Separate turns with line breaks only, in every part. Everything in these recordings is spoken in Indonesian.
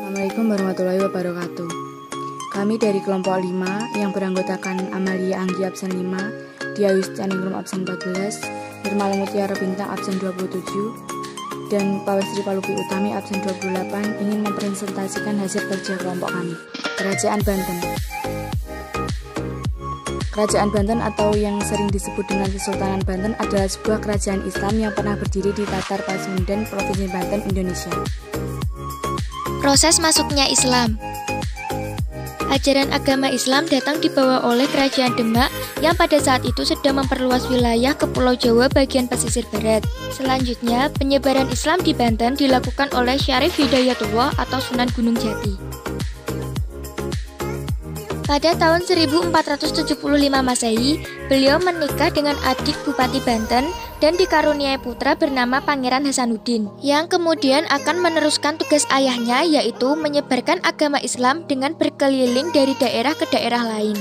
Assalamualaikum warahmatullahi wabarakatuh. Kami dari kelompok 5 yang beranggotakan Amalia Anggi absen 5, Dia Yustianingrum absen 14, Nirmala Mutiara Bintang absen 27, dan Pawestri Palupi Utami absen 28 ingin mempresentasikan hasil kerja kelompok kami. Kerajaan Banten. Kerajaan Banten atau yang sering disebut dengan Kesultanan Banten adalah sebuah kerajaan Islam yang pernah berdiri di Tatar Pasundan, Provinsi Banten, Indonesia.
Proses masuknya Islam. Ajaran agama Islam datang dibawa oleh Kerajaan Demak yang pada saat itu sedang memperluas wilayah ke Pulau Jawa bagian pesisir barat. Selanjutnya, penyebaran Islam di Banten dilakukan oleh Syarif Hidayatullah atau Sunan Gunung Jati. Pada tahun 1475 Masehi, beliau menikah dengan adik Bupati Banten dan dikaruniai putra bernama Pangeran Hasanuddin, yang kemudian akan meneruskan tugas ayahnya, yaitu menyebarkan agama Islam dengan berkeliling dari daerah ke daerah lain.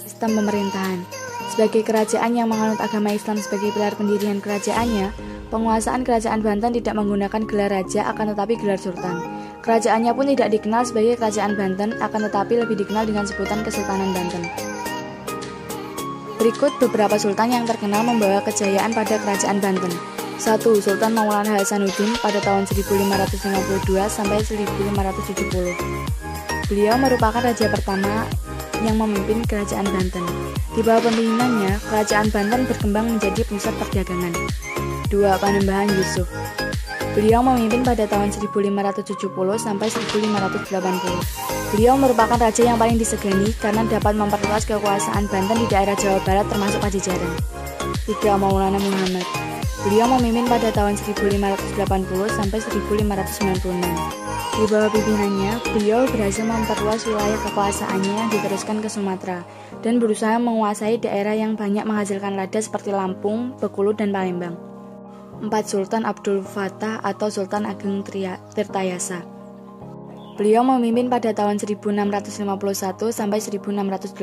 Sistem pemerintahan. Sebagai kerajaan yang menganut agama Islam sebagai pilar pendirian kerajaannya, penguasaan kerajaan Banten tidak menggunakan gelar raja akan tetapi gelar sultan. Kerajaannya pun tidak dikenal sebagai Kerajaan Banten, akan tetapi lebih dikenal dengan sebutan Kesultanan Banten. Berikut beberapa sultan yang terkenal membawa kejayaan pada Kerajaan Banten. 1. Sultan Maulana Hasanuddin pada tahun 1552 sampai 1570. Beliau merupakan raja pertama yang memimpin Kerajaan Banten. Di bawah pemimpinannya, Kerajaan Banten berkembang menjadi pusat perdagangan. 2. Panembahan Yusuf. Beliau memimpin pada tahun 1570 sampai 1580. Beliau merupakan raja yang paling disegani karena dapat memperluas kekuasaan Banten di daerah Jawa Barat termasuk Pajajaran. 3. Maulana Muhammad. Beliau memimpin pada tahun 1580 sampai 1596. Di bawah pimpinannya, beliau berhasil memperluas wilayah kekuasaannya yang diteruskan ke Sumatera dan berusaha menguasai daerah yang banyak menghasilkan lada seperti Lampung, Bengkulu, dan Palembang. 4. Sultan Abdul Fattah atau Sultan Ageng Tirtayasa. Beliau memimpin pada tahun 1651 sampai 1682.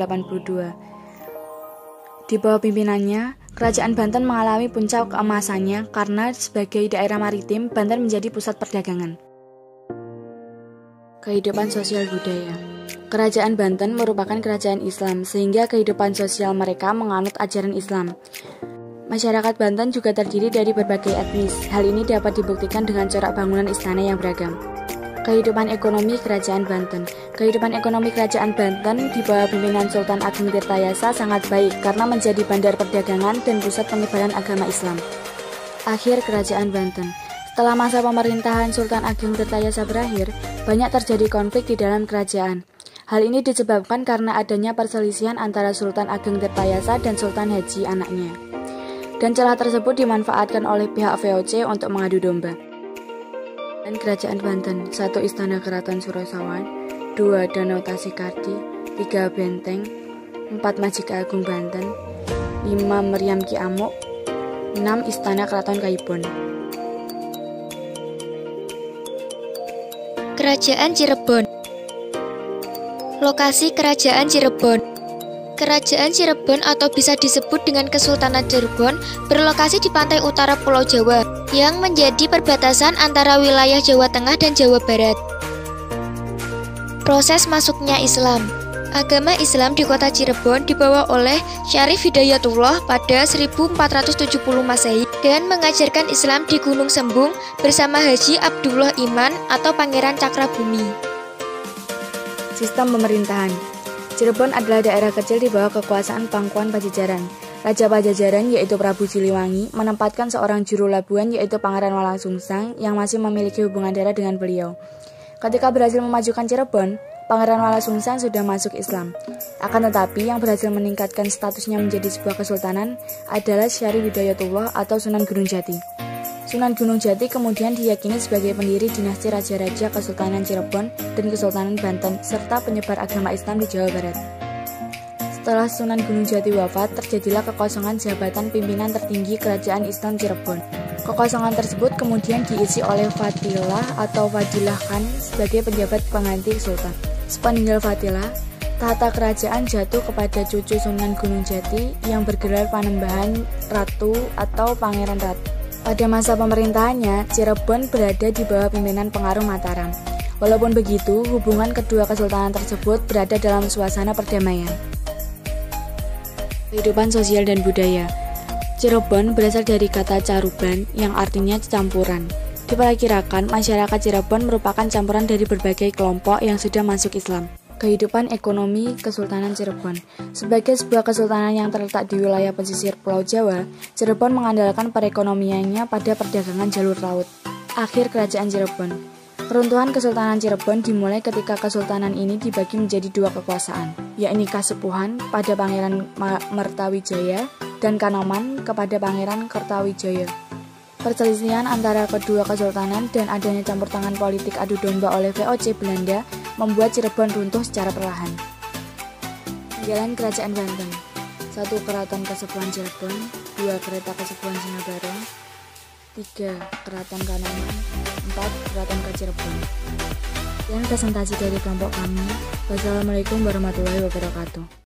Di bawah pimpinannya, Kerajaan Banten mengalami puncak keemasannya karena sebagai daerah maritim, Banten menjadi pusat perdagangan. Kehidupan sosial budaya. Kerajaan Banten merupakan kerajaan Islam, sehingga kehidupan sosial mereka menganut ajaran Islam. Masyarakat Banten juga terdiri dari berbagai etnis. Hal ini dapat dibuktikan dengan corak bangunan istana yang beragam. Kehidupan ekonomi Kerajaan Banten. Kehidupan ekonomi Kerajaan Banten di bawah pimpinan Sultan Ageng Tirtayasa sangat baik karena menjadi bandar perdagangan dan pusat penyebaran agama Islam. Akhir Kerajaan Banten. Setelah masa pemerintahan Sultan Ageng Tirtayasa berakhir, banyak terjadi konflik di dalam kerajaan. Hal ini disebabkan karena adanya perselisihan antara Sultan Ageng Tirtayasa dan Sultan Haji anaknya. Dan celah tersebut dimanfaatkan oleh pihak VOC untuk mengadu domba. Dan Kerajaan Banten. 1. Istana Keraton Surosawan. 2. Danau Tasikardi. 3. Benteng. 4. Majika Agung Banten. 5. Meriam Ki Amuk. 6. Istana Keraton Kaibon.
Kerajaan Cirebon. Lokasi Kerajaan Cirebon. Kerajaan Cirebon atau bisa disebut dengan Kesultanan Cirebon berlokasi di pantai utara Pulau Jawa yang menjadi perbatasan antara wilayah Jawa Tengah dan Jawa Barat. Proses masuknya Islam. Agama Islam di kota Cirebon dibawa oleh Syarif Hidayatullah pada 1470 Masehi dan mengajarkan Islam di Gunung Sembung bersama Haji Abdullah Iman atau Pangeran Cakrabumi.
Sistem pemerintahan. Cirebon adalah daerah kecil di bawah kekuasaan Pangkuan Pajajaran. Raja Pajajaran yaitu Prabu Siliwangi menempatkan seorang juru labuhan yaitu Pangeran Walangsungsang yang masih memiliki hubungan darah dengan beliau. Ketika berhasil memajukan Cirebon, Pangeran Walangsungsang sudah masuk Islam. Akan tetapi yang berhasil meningkatkan statusnya menjadi sebuah kesultanan adalah Syarif Hidayatullah atau Sunan Gunung Jati. Sunan Gunung Jati kemudian diyakini sebagai pendiri dinasti raja-raja Kesultanan Cirebon dan Kesultanan Banten, serta penyebar agama Islam di Jawa Barat. Setelah Sunan Gunung Jati wafat, terjadilah kekosongan jabatan pimpinan tertinggi Kerajaan Islam Cirebon. Kekosongan tersebut kemudian diisi oleh Fatilah atau Fadilah Khan sebagai penjabat pengganti Sultan. Sepeninggal Fatilah, tahta kerajaan jatuh kepada cucu Sunan Gunung Jati yang bergelar Panembahan Ratu atau Pangeran Ratu. Pada masa pemerintahannya, Cirebon berada di bawah pimpinan pengaruh Mataram. Walaupun begitu, hubungan kedua kesultanan tersebut berada dalam suasana perdamaian. Kehidupan sosial dan budaya. Cirebon berasal dari kata caruban yang artinya campuran. Diperkirakan masyarakat Cirebon merupakan campuran dari berbagai kelompok yang sudah masuk Islam. Kehidupan ekonomi Kesultanan Cirebon. Sebagai sebuah kesultanan yang terletak di wilayah pesisir Pulau Jawa, Cirebon mengandalkan perekonomiannya pada perdagangan jalur laut. Akhir Kerajaan Cirebon. Peruntuhan Kesultanan Cirebon dimulai ketika kesultanan ini dibagi menjadi dua kekuasaan, yakni Kasepuhan pada Pangeran Mertawijaya dan Kanoman kepada Pangeran Kertawijaya. Perselisihan antara kedua kesultanan dan adanya campur tangan politik adu domba oleh VOC Belanda membuat Cirebon runtuh secara perlahan. Peninggalan Kerajaan Banten. 1. Keraton Kasepuhan Cirebon. 2. Kereta Kasepuhan Sinabarong. 3. Keraton Kanoman. 4. Keraton Cirebon. Dan presentasi dari kelompok kami. Wassalamualaikum warahmatullahi wabarakatuh.